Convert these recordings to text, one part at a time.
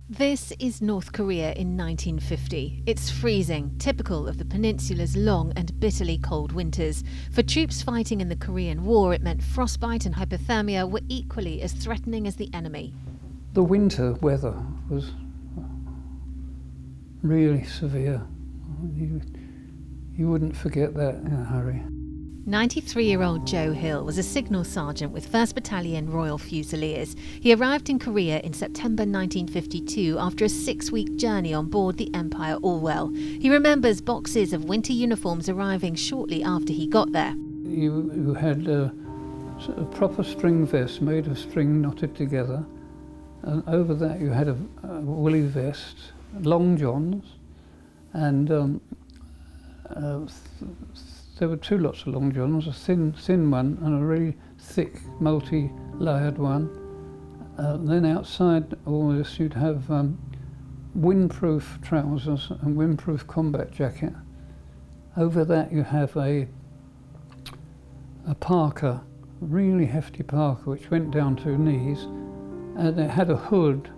This is North Korea in 1950. It's freezing, typical of the peninsula's long and bitterly cold winters. For troops fighting in the Korean War, it meant frostbite and hypothermia were equally as threatening as the enemy. The winter weather was really severe. You wouldn't forget that in a hurry. 93-year-old Joe Hill was a signal sergeant with First Battalion Royal Fusiliers. He arrived in Korea in September 1952 after a 6-week journey on board the Empire Orwell. He remembers boxes of winter uniforms arriving shortly after he got there. You had a proper string vest made of string knotted together, and over that you had a woolly vest, long johns, and there were two lots of long johns, a thin one and a really thick, multi-layered one. Then outside all this you'd have windproof trousers and windproof combat jacket. Over that you have a parka, a really hefty parka, which went down to knees, and it had a hood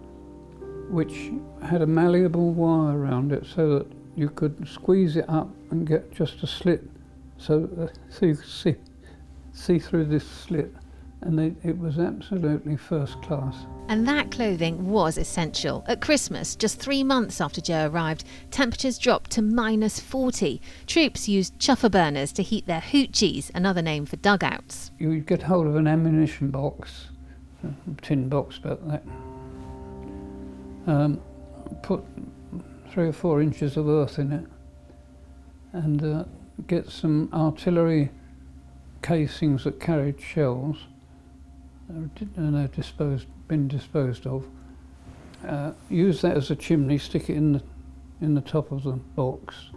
which had a malleable wire around it so that you could squeeze it up and get just a slit, so you could see through this slit, and it was absolutely first class. And that clothing was essential. At Christmas, just 3 months after Joe arrived, temperatures dropped to -40. Troops used chuffer burners to heat their hoochies, another name for dugouts. You'd get hold of an ammunition box, a tin box about that, put 3 or 4 inches of earth in it, and get some artillery casings that carried shells, and they've been disposed of. Use that as a chimney, stick it in the top of the box,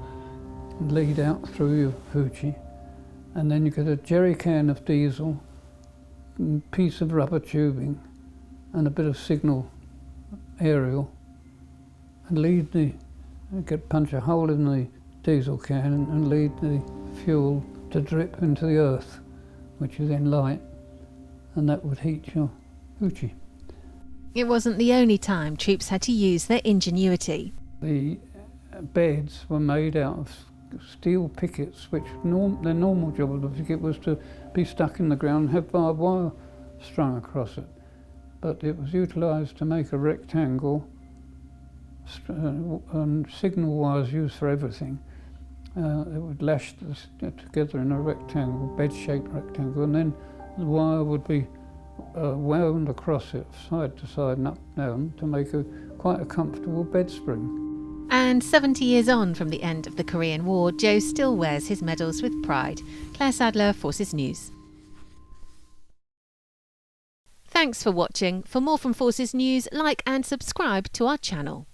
and lead out through your hoochie, and then you get a jerry can of diesel, a piece of rubber tubing, and a bit of signal aerial, and punch a hole in the diesel can and lead the fuel to drip into the earth, which you then light, and that would heat your hoochie. It wasn't the only time troops had to use their ingenuity. The beds were made out of steel pickets, which their normal job of the picket was to be stuck in the ground and have barbed wire strung across it. But it was utilised to make a rectangle, and signal wires used for everything. It would lash this together in a rectangle, bed-shaped rectangle, and then the wire would be wound across it, side to side and up and down, to make quite a comfortable bed spring. And 70 years on from the end of the Korean War, Joe still wears his medals with pride. Claire Sadler, Forces News. Thanks for watching. For more from Forces News, like and subscribe to our channel.